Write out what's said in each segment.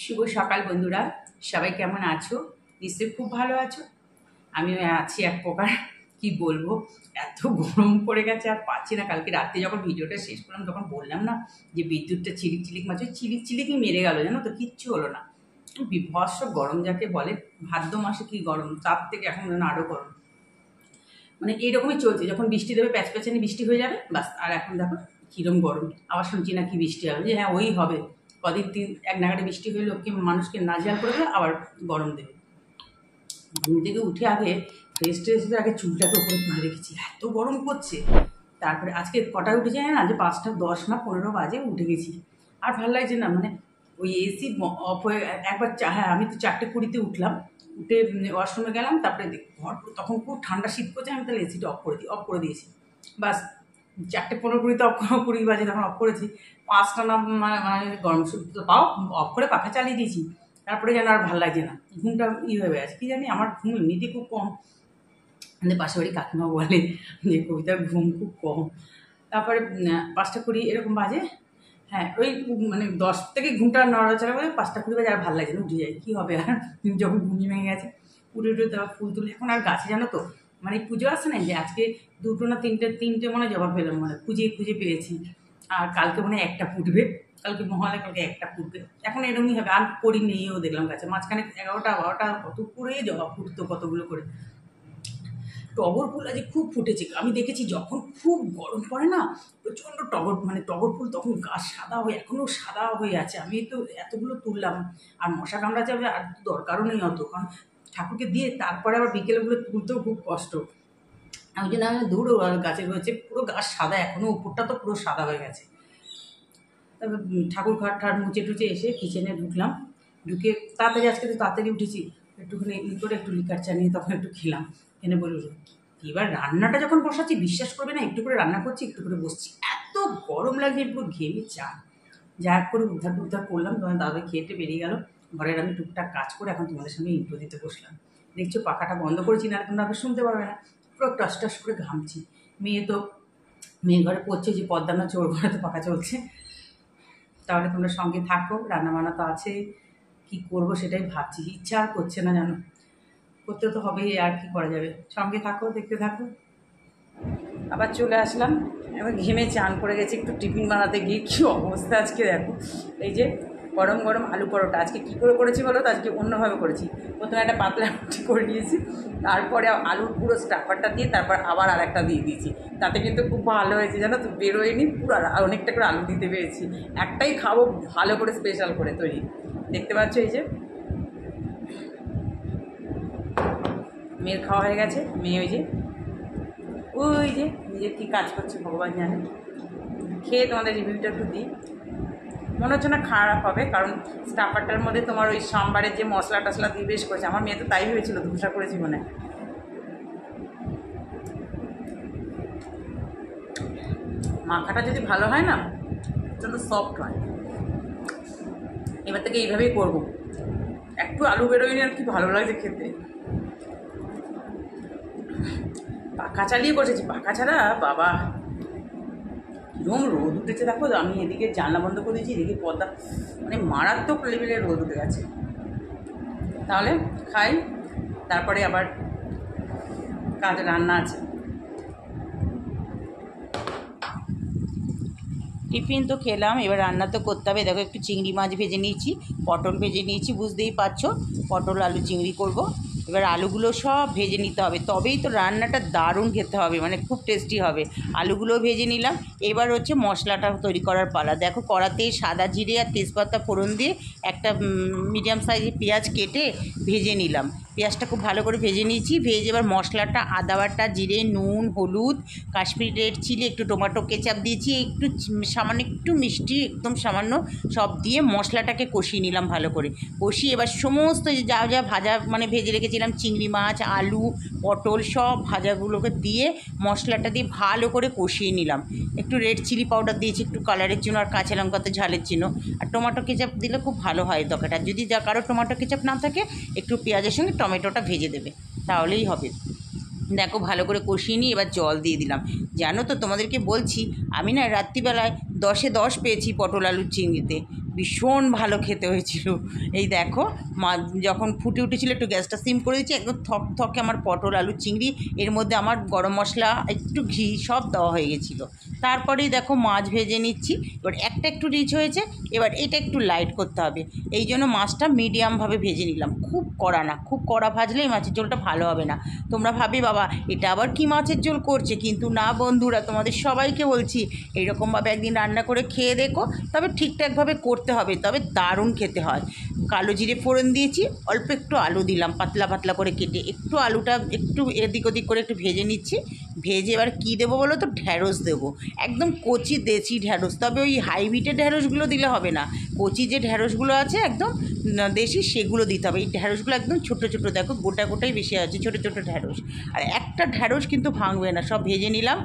শুভ সকাল বন্ধুরা, সবাই কেমন আছো? নিশ্চয়ই খুব ভালো আছো। আমিও আছি এক প্রকার। কি বলবো, এত গরম পড়ে গেছে আর পাচ্ছি না। কালকে রাতে যখন ভিডিওটা শেষ করলাম তখন বললাম না যে বিদ্যুৎটা চিলিক চিলিক মারছে, চিলিক চিলিকই মেরে গেল, জানো তো, কিচ্ছু হলো না। বিভৎস গরম যাকে বলে, ভাদ্র মাসে কি গরম, তার থেকে এখন যেন আরও গরম। মানে এইরকমই চলছে, যখন বৃষ্টি দেবে প্যাচপ্যাচানি বৃষ্টি হয়ে যাবে বাস। আর এখন দেখো কিরম গরম। আবার শুনছি না কি বৃষ্টি হবে, যে হ্যাঁ ওই হবে কদিন এক নাগাড়ে বৃষ্টি হয়ে লোককে মানুষকে নাজেহাল করে দেবে, আবার গরম দেবে। ঘুম থেকে উঠে আগে ফ্রেশ ট্রেশ হয়ে আগে চুলটাকে উপরে তুলে রেখেছি, এত গরম করছে। তারপরে আজকে কটায় উঠে যায় না, যে 5টা 10 না 15 বাজে উঠে গেছি। আর ভালো লাগছে না, মানে ওই এসি অফ হয়ে একবার হ্যাঁ আমি তো 4:20 উঠলাম, উঠে ওয়াশরুমে গেলাম। তারপরে ঘর তখন খুব ঠান্ডা শীত করছে, আমি তাহলে এসিটা অফ করে দিয়েছি। বাস 4:15 অফ 20 বাজে তখন অফ করেছি। 5টা না মানে গরম তো পাও অফ করে পাখা চালিয়ে দিয়েছি। তারপরে যেন আর ভালো লাগছে না, ঘুমটা হয়ে আছে কি জানি, আমার ঘুম এমনিতে খুব কম। আমাদের পাশে বাড়ি কাকিমা বলে যে কবিতার ঘুম খুব কম। তারপরে 5:20 এরকম বাজে। হ্যাঁ ওই মানে 10 থেকে ঘুমটা নড়াচড়া করে 5:20 বাজে, আর ভালো লাগে না, উঠে যায় কী হবে আর, যখন ঘুমিয়ে ভেঙে গেছে। উঠে তারপর ফুল তুলে এখন আর গাছে, জানো তো, মানে পুজো আসছে না, যে আজকে 2টো না 3টে মনে জবা পেলাম, মানে খুঁজে পেয়েছি। আর কালকে মনে হয় একটা ফুটবে, কালকে মহালয়া, কালকে একটা ফুটবে। এখন এরকমই হবে। আর করি নেইও দেখলাম গাছে, মাঝখানে 11টা 12টা কত করে জবা ফুটতো, কতগুলো করে। টগর ফুল আজ খুব ফুটেছে, আমি দেখেছি। যখন খুব গরম পড়ে না, প্রচণ্ড টগর ফুল তখন গাছ সাদা হয়ে, এখনও সাদা হয়ে আছে। আমি তো এতগুলো তুললাম। আর মশা কামড়াচ্ছে, আর দরকারও নেই অত, কারণ ঠাকুরকে দিয়ে তারপরে আবার বিকেলগুলো তুলতেও খুব কষ্ট। ওই জন্য আমি দূরও গাছে রয়েছে, পুরো গাছ সাদা, এখনও উপরটা তো পুরো সাদা হয়ে গেছে। তারপর ঠাকুর ঘর মুছে টুচে এসে কিচেনে ঢুকলাম। ঢুকে তাড়াতাড়ি, আজকে তো তাড়াতাড়ি উঠেছি, একটুখানি করে একটু লিকার চা নিয়ে তখন একটু খেলাম। এনে বলল এবার রান্নাটা যখন বসাচ্ছি, বিশ্বাস করবে না, একটু করে রান্না করছি, একটু করে বসছি, এত গরম লাগছে, পুরো ঘেমে চা যা করে উদ্ধার করলাম। তোমার দাদা খেয়েটে বেরিয়ে গেল। ঘরের আমি টুকটাক কাজ করে এখন তোমাদের সঙ্গে ইন্ট্রো দিতে বসলাম। দেখছো পাখাটা বন্ধ করেছি না, তোমরা আগে শুনতে পারবে না, পুরো টস করে ঘামছি। মেয়ে ঘরে পড়ছে, যে পদ্মা না চোর ঘরে তো পাখা চলছে। তাহলে তোমরা সঙ্গে থাকো, রান্নাবান্না তো আছে, কি করব সেটাই ভাবছি, ইচ্ছা আর করছে না, জানো, করতে তো হবেই, আর কি করা যাবে। সঙ্গে থাকো, দেখতে থাকো। আবার চলে আসলাম, এবার ঘেমে চান করে গেছি, একটু টিফিন বানাতে গিয়ে কী অবস্থা আজকে দেখো। এই যে গরম গরম আলু পরোটা আজকে কী করে করেছি বলো তো, আজকে অন্যভাবে করেছি। প্রথমে একটা পাতলা রুটি করে নিয়েছি, তারপরে আলুর পুরো স্টাফারটা দিয়ে তারপর আবার আর একটা দিয়ে দিয়েছি। তাতে কিন্তু খুব ভালো হয়েছে, জানো তো, বেরোয়নি, পুরো অনেকটা করে আলু দিতে পেরেছি। একটাই খাবো ভালো করে, স্পেশাল করে তৈরি। দেখতে পাচ্ছ এই যে মেয়ের খাওয়া হয়ে গেছে। মেয়ে ওই যে নিজের কী কাজ করছে ভগবান জানে। খেয়ে তোমাদের রিভিউটা একটু দিই। মনে হচ্ছে না খারাপ হবে, কারণ স্টাফারটার মধ্যে তোমার ওই সাম্বারের যে মশলা টশলা দিয়ে বেশ করেছে। আমার মেয়ে তো তাই হয়েছিল, ধোসা করেছি মনে। মাখাটা যদি ভালো হয় না, প্রচণ্ড সফট হয়। এবার থেকে এইভাবেই করবো। একটু আলু বেরোয়নি, আর কি ভালো লাগছে খেতে। পাখা চালিয়ে বসেছি, পাখা ছাড়া বাবা কিরম রোদ উঠেছে দেখো। আমি এদিকে জানলা বন্ধ করে দিয়েছি, এদিকে পর্দা, মানে মারাত্মক লেভেলের রোদ উঠে গেছে। তাহলে খাই, তারপরে আবার কাজে রান্না আছে। টিফিন তো খেলাম, এবার রান্না তো করতে হবে। দেখো একটু চিংড়ি মাছ ভেজে নিয়েছি, পটল ভেজে নিয়েছি, বুঝতেই পারছো পটল আলু চিংড়ি করব। এবার আলুগুলো সব ভেজে নিতে হবে, তবেই তো রান্নাটা দারুণ খেতে হবে, মানে খুব টেস্টি হবে। আলুগুলো ভেজে নিলাম। এবার হচ্ছে মশলাটা তৈরি করার পালা। দেখো কড়াতে সাদা জিরে আর তেজপাতা ফোড়ন দিয়ে একটা মিডিয়াম সাইজের পেঁয়াজ কেটে ভেজে নিলাম। পেঁয়াজটা খুব ভালো করে ভেজে নিয়েছি। ভেজে এবার মশলাটা, আদা বাটা, জিরে, নুন, হলুদ, কাশ্মীরি রেড চিলি, একটু টমেটো কেচাপ দিয়েছি, একটু সামান্য একটু মিষ্টি, একদম সামান্য, সব দিয়ে মশলাটাকে কষিয়ে নিলাম ভালো করে। কষিয়ে এবার সমস্ত যা ভাজা মানে ভেজে রেখেছিলাম, চিংড়ি মাছ, আলু, পটল, সব ভাজাগুলোকে দিয়ে মশলাটা দিয়ে ভালো করে কষিয়ে নিলাম। একটু রেড চিলি পাউডার দিয়েছি একটু কালারের জন্য, আর কাঁচা লঙ্কা তো ঝালের জন্য, আর টমেটো কেচাপ দিলে খুব ভালো হয় তরকারিটা। যদি কারো টমেটো কেচাপ না থাকে, একটু পেঁয়াজের সঙ্গে টমেটোটা ভেজে দেবে, তাহলেই হবে। দেখো ভালো করে কষিয়ে নিয়ে এবার জল দিয়ে দিলাম। জানো তো, তোমাদেরকে বলছি, আমি না রাত্রিবেলায় 10-এ 10 পেয়েছি পটল আলুর চিংড়িতে। ভীষণ ভালো খেতে হয়েছিল। এই দেখো মা যখন ফুটে উঠেছিল একটু গ্যাসটা সিম করে দিচ্ছি, একদম থক থকে আমার পটল আলু চিংড়ি, এর মধ্যে আমার গরম মশলা একটু ঘি সব দেওয়া হয়ে গেছিলো। তারপরেই দেখো মাছ ভেজে নিচ্ছি। এবার একটা একটু রিচ হয়েছে, এবার এটা একটু লাইট করতে হবে, এই জন্য মাছটা মিডিয়ামভাবে ভেজে নিলাম, খুব কড়া না, খুব কড়া ভাজলে এই মাছের ঝোলটা ভালো হবে না। তোমরা ভাবি বাবা এটা আবার কি মাছের ঝোল করছে, কিন্তু না বন্ধুরা, তোমাদের সবাইকে বলছি এইরকমভাবে একদিন রান্না করে খেয়ে দেখো, তবে ঠিকঠাকভাবে করতে হবে, তবে দারুণ খেতে হয়। কালো জিরে ফোড়ন দিয়েছি, অল্প একটু আলু দিলাম পাতলা পাতলা করে কেটে, একটু আলুটা একটু এদিক ওদিক করে একটু ভেজে নিচ্ছি। ভেজে এবার কী দেবো বলো তো, ঢ্যাঁড়স দেবো, একদম কচি দেশি ঢ্যাঁড়স, তবে ওই হাইব্রিডের ঢ্যাঁড়সগুলো দিলে হবে না, কচি যে ঢ্যাঁড়সগুলো আছে একদম দেশি সেগুলো দিতে হবে। এই ঢ্যাঁড়সগুলো একদম ছোটো ছোটো, দেখো গোটা গোটাই বেশি আছে, ছোটো ছোটো ঢ্যাঁড়স, আর একটা ঢ্যাঁড়স কিন্তু ভাঙবে না। সব ভেজে নিলাম।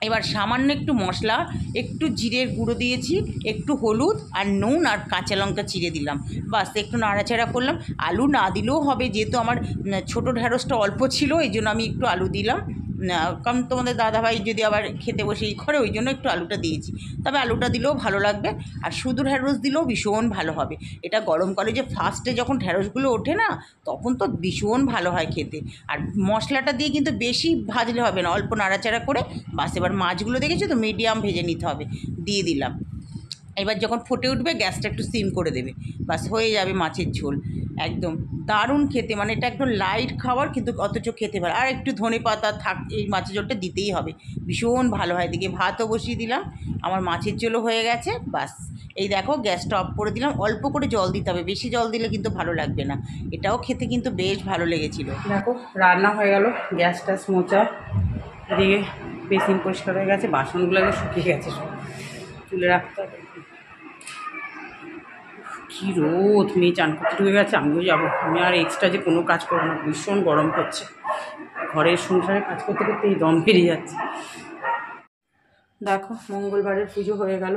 এবার সামান্য একটু মশলা, একটু জিরের গুঁড়ো দিয়েছি, একটু হলুদ আর নুন আর কাঁচা লঙ্কা চিড়ে দিলাম, বাস একটু নাড়াচাড়া করলাম। আলু না দিলেও হবে, যেহেতু আমার ছোটো ঢ্যাঁড়সটা অল্প ছিল এই জন্য আমি একটু আলু দিলাম, কারণ তোমাদের দাদাভাই যদি আবার খেতে বসে এই করে, ওই জন্য একটু আলুটা দিয়েছি, তবে আলুটা দিলেও ভালো লাগবে। আর শুধু ঢ্যাঁড়স দিলেও ভীষণ ভালো হবে। এটা গরমকালে যে ফার্স্টে যখন ঢ্যাঁড়সগুলো ওঠে না, তখন তো ভীষণ ভালো হয় খেতে। আর মশলাটা দিয়ে কিন্তু বেশি ভাজলে হবে না, অল্প নাড়াচাড়া করে বাস। এবার মাছগুলো দেখেছো তো, মিডিয়াম ভেজে নিতে হবে, দিয়ে দিলাম। এবার যখন ফুটে উঠবে গ্যাসটা একটু সিম করে দেবে, বাস হয়ে যাবে মাছের ঝোল। একদম দারুণ খেতে, মানে এটা একদম লাইট খাবার কিন্তু অথচ খেতে ভালো। আর একটু ধনে পাতা থাক, এই মাছের ঝোলটা দিতেই হবে, ভীষণ ভালো হয়। এদিকে ভাতও বসিয়ে দিলাম, আমার মাছের ঝোলও হয়ে গেছে, বাস। এই দেখো গ্যাসটা অফ করে দিলাম, অল্প করে জল দিতে হবে, বেশি জল দিলে কিন্তু ভালো লাগবে না। এটাও খেতে কিন্তু বেশ ভালো লেগেছিল। দেখো রান্না হয়ে গেল, গ্যাসটা মোচা, এদিকে বেসিন পরিষ্কার হয়ে গেছে, বাসনগুলো শুকিয়ে গেছে, সব তুলে রাখতে হবে। কী রোদ, মেয়ে চান করতে ঢুকে গেছে, আমিও যাবো। আমি আর এক্সট্রা যে কোনো কাজ করবো না, ভীষণ গরম করছে, ঘরের সংসারে কাজ করতে করতে এই দম বেরিয়ে যাচ্ছে। দেখো মঙ্গলবারের পুজো হয়ে গেল,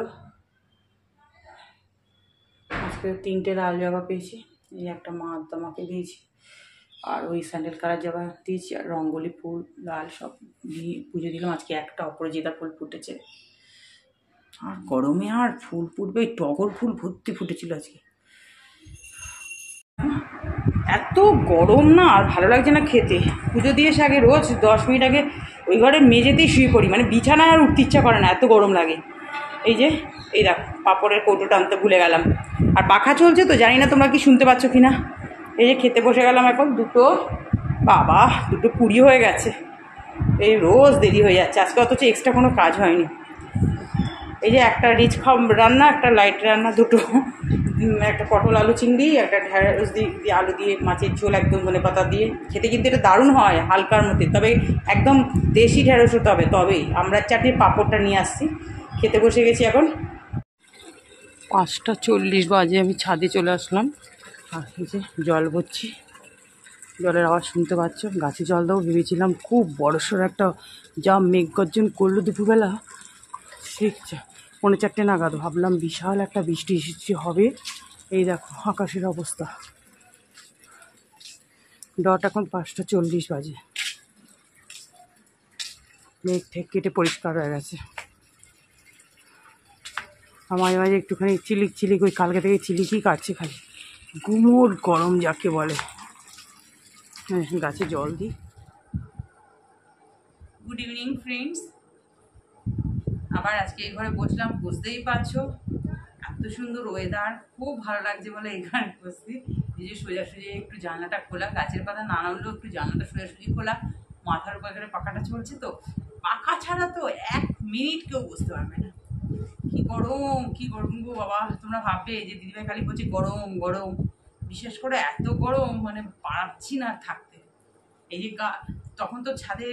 আজকে 3টে লাল জবা পেয়েছি, এই একটা মা আদ্দামাকে দিয়েছি, আর ওই স্যান্ডেল কালার জবা দিয়েছি, আর রঙ্গোলি ফুল লাল সব দিয়ে পুজো দিলাম। আজকে একটা অপরাজিতা ফুল ফুটেছে, আর গরমে আর ফুল ফুটবে, ওই টগর ফুল ভর্তি ফুটেছিল আজকে। এত গরম না, আর ভালো লাগছে না খেতে। পুজো দিয়ে এসে আগে রোজ 10 মিনিট আগে ওই ঘরে মেঝেতেই শুয়ে পড়ি, মানে বিছানায় আর উঠতে ইচ্ছা করে না, এত গরম লাগে। এই যে এই দেখ পাঁপড়ের কৌটোটা আনতে ভুলে গেলাম, আর পাখা চলছে তো, জানি না তোমরা কি শুনতে পাচ্ছ কি না। এই যে খেতে বসে গেলাম এখন, বাবা 2:20 হয়ে গেছে, এই রোজ দেরি হয়ে যাচ্ছে, আজকে অথচ এক্সট্রা কোনো কাজ হয়নি। এই যে একটা রিচ রান্না, একটা লাইট রান্না, দুটো, একটা পটল আলু চিংড়ি, একটা ঢ্যাঁড়স দিয়ে আলু দিয়ে মাছের ঝোল, একদম ধনেপাতা দিয়ে খেতে কিন্তু এটা দারুণ হয়, হালকার মধ্যে, তবে একদম দেশি ঢ্যাঁড়স হতে হবে, তবেই। আমরা চাটনির পাঁপড়টা নিয়ে আসছি, খেতে বসে গেছি এখন। 5:40 বাজে আমি ছাদে চলে আসলাম, আর এই যে জল ভরছি, জলের আওয়াজ শুনতে পাচ্ছ। গাছে জল দেবো ভেবেছিলাম, খুব বড়সড় একটা যা মেঘ গর্জন করলো দুপুরবেলা, ঠিক 4:45 নাগাদ, ভাবলাম বিশাল একটা বৃষ্টি হবে। এই দেখো আকাশের অবস্থা, ডট এখন 5:40 বাজে, মেঘ ঠেক কেটে পরিষ্কার হয়ে গেছে। আর মাঝে মাঝে একটুখানি চিলিক চিলিক, ওই কালকে থেকে চিলিকই কাটছে খালি, গুমোট গরম যাকে বলে। হ্যাঁ, গাছে জল দিই। গুড ইভিনিং ফ্রেন্ডস, আবার আজকে এই ঘরে বসলাম, বুঝতেই পারছো এত সুন্দর ওয়েদার, খুব ভালো লাগছে বলে এখানে বসতে। এই যে সোজাসুজি একটু জানলাটা খোলা, গাছের পাতা না নামলেও একটু জানলাটা সোজাসুজি খোলা, মাথার উপর এখানে পাখাটা চলছে, তো পাখা ছাড়া তো 1 মিনিট কেউ বসতে পারবে না। কি গরম গো বাবা, তোমরা ভাববে যে দিদিভাই খালি বলছে গরম গরম, বিশেষ করে এত গরম, মানে পারছি না থাকতে। এই যে তখন তো ছাদে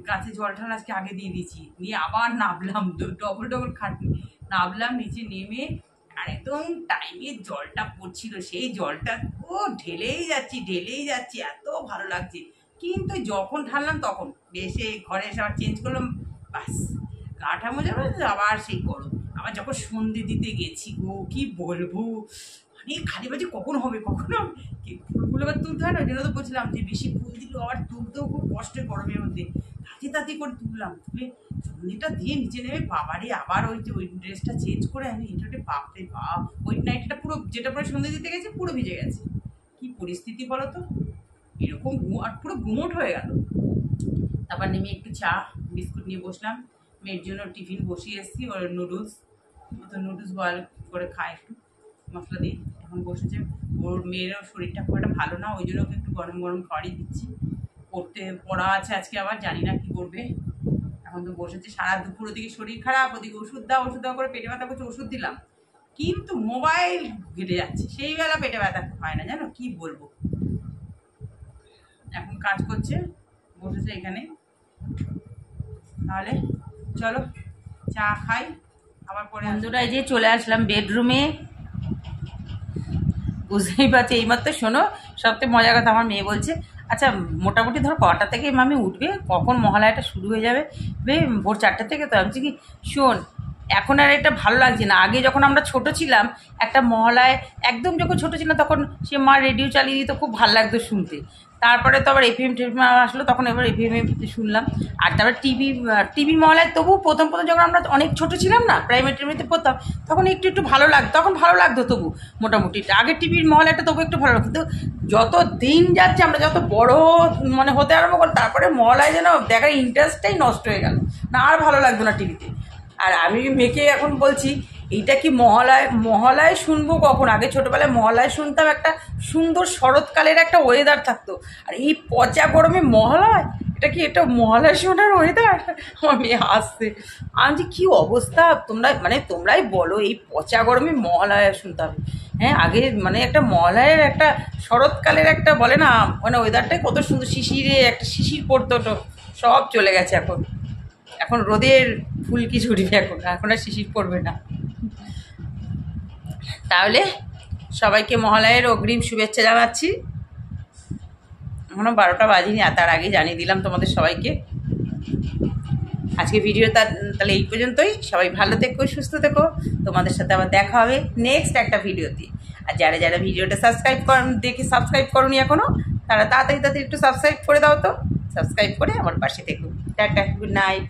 গাছে জল ঢাল আজকে আগে দিয়ে দিয়েছি, নিয়ে আবার নামলাম, ডবল খাটনি, নামলাম নিচে, নেমে আর একদম টাইমে জলটা পড়ছিল, সেই জলটা ও ঢেলেই যাচ্ছি, এত ভালো লাগছে। কিন্তু যখন ঢাললাম তখন এসে ঘরে এসে আবার চেঞ্জ করলাম, বাস গাটা মজা আবার সেই গরম। আবার যখন সন্ধে দিতে গেছি গো, কি বলবো, মানে খালি বাজে কখন হবে ফুলগুলো আবার তুলতে হয় না, ওই জন্য তো বলছিলাম যে বেশি ফুল দিলেও আবার তুলতেও খুব কষ্ট গরমের মধ্যে, তার তাঁতি করে তুললাম, তুলে সন্ধেটা দিয়ে নিচে নেমে বাবারে আবার ওই ড্রেসটা চেঞ্জ করে আমি হেঁটে বাপরে বাপ, ওই নাইটটা পুরো যেটা পরে সন্ধে দিতে গেছে পুরো ভিজে গেছে। কি পরিস্থিতি বলো তো, এরকম আর পুরো গুমোট হয়ে গেল। তারপর নেমে একটু চা বিস্কুট নিয়ে বসলাম, মেয়ের জন্য টিফিন বসিয়ে এসেছি, ওর নুডলস, তো নুডলস বয়েল করে খায় একটু মশলা দিয়ে। এখন বসেছে, ওর মেয়েরও শরীরটা খুব একটা ভালো না, ওই জন্য ওকে একটু গরম গরম খাওয়ারই দিচ্ছি। পড়া আছে আজকে, আবার জানি না কি করবে। এখন তো বসেছে সারা দুপুর, ওদিকে শরীর খারাপ, ওদিকে ওষুধ দাও করে পেটে ব্যথা করছে, ওষুধ দিলাম, কিন্তু মোবাইল ঘেটে যাচ্ছে, সেই বেলা পেটে ব্যথা হয় না, জানো কি বলবো। এখন কাজ করছে, বসেছে এখানে। তাহলে চলো চা খাই, আবার পরে। বন্ধুরা এই যে চলে আসলাম বেডরুমে, বুঝতেই পারছি এইমাত্র। শোনো সবথেকে মজার কথা, আমার মেয়ে বলছে আচ্ছা মোটামুটি ধর কটা থেকে মামি উঠবে, কখন মহালয়াটা শুরু হয়ে যাবে? ভোর 4টে থেকে। তো আমি কি শোন, এখন আর এটা ভালো লাগছে না। আগে যখন আমরা ছোট ছিলাম, একটা মহালয় একদম যখন ছোট ছিলাম তখন সে মা রেডিও চালিয়ে দিত, খুব ভালো লাগতো শুনতে। তারপরে তো আবার এফএম টেফএম আসলো, তখন এবার এফএমে শুনলাম। আর তারপরে টিভি মহলায় তবু প্রথম যখন আমরা অনেক ছোট ছিলাম না, প্রাইমারি টেমিতে পড়তাম, তখন একটু ভালো লাগতো, তখন ভালো লাগতো তবু মোটামুটি। আগের টিভির মহলাটা তবু একটু ভালো লাগতো। কিন্তু যত দিন যাচ্ছে, আমরা যত বড় মানে হতে আরম্ভ করি, তারপরে মহলায় যেন দেখার ইন্টারেস্টটাই নষ্ট হয়ে গেল না, আর ভালো লাগতো না টিভিতে। আর আমি মেয়েকে এখন বলছি এইটা কি মহালয় শুনবো কখন? আগে ছোটোবেলায় মহালয় শুনতাম, একটা সুন্দর শরৎকালের একটা ওয়েদার থাকতো। আর এই পচা গরমে মহালয়, এটা মহালয় শোনার ওয়েদার? আমার মেয়ে হাসছে। আমি যে কী অবস্থা, তোমরাই বলো, এই পচা গরমে মহালয় শুনতে হবে? হ্যাঁ, আগে একটা মহালয়ের একটা শরৎকালের একটা বলে না, ওয়েদারটাই কত সুন্দর, একটা শিশির পড়তো, সব চলে গেছে এখন রোদের ফুলকি ঝুড়বে, এখন আর শিশির পড়বে না। তাহলে সবাইকে মহালয়ের অগ্রিম শুভেচ্ছা জানাচ্ছি। এখনো 12টা বাজিনি, তার আগে জানিয়ে দিলাম তোমাদের সবাইকে। আজকে ভিডিও তাহলে এই পর্যন্তই। সবাই ভালো থেকো, সুস্থ থেকো। তোমাদের সাথে আবার দেখা হবে নেক্সট একটা ভিডিওতে। আর যারা ভিডিওটা সাবস্ক্রাইব করোনি এখনো, তারা তাড়াতাড়ি একটু সাবস্ক্রাইব করে দাও তো। সাবস্ক্রাইব করে আমার পাশে থেকো। Tata, good night.